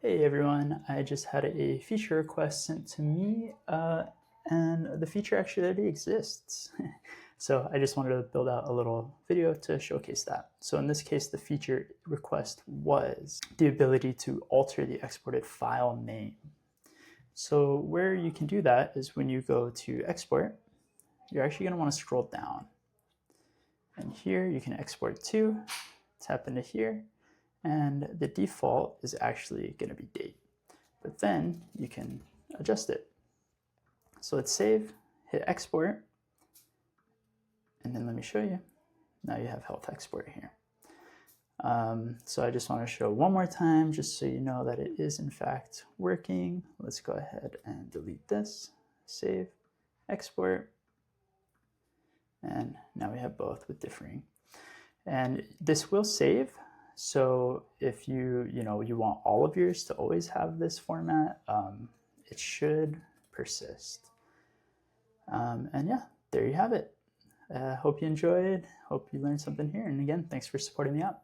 Hey everyone, I just had a feature request sent to me, and the feature actually already exists. So I just wanted to build out a little video to showcase that. So in this case, the feature request was the ability to alter the exported file name. So where you can do that is when you go to export, you're actually going to want to scroll down. And here you can export to, tap into here, and the default is actually going to be date. But then you can adjust it. So let's save, hit export, and then let me show you. Now you have health export here. So I just want to show one more time, just so you know that it is in fact working. Let's go ahead and delete this, save, export, and now we have both with differing. And this will save. So if you want all of yours to always have this format, it should persist. And yeah, there you have it. Hope you enjoyed. Hope you learned something here. And again, thanks for supporting the app.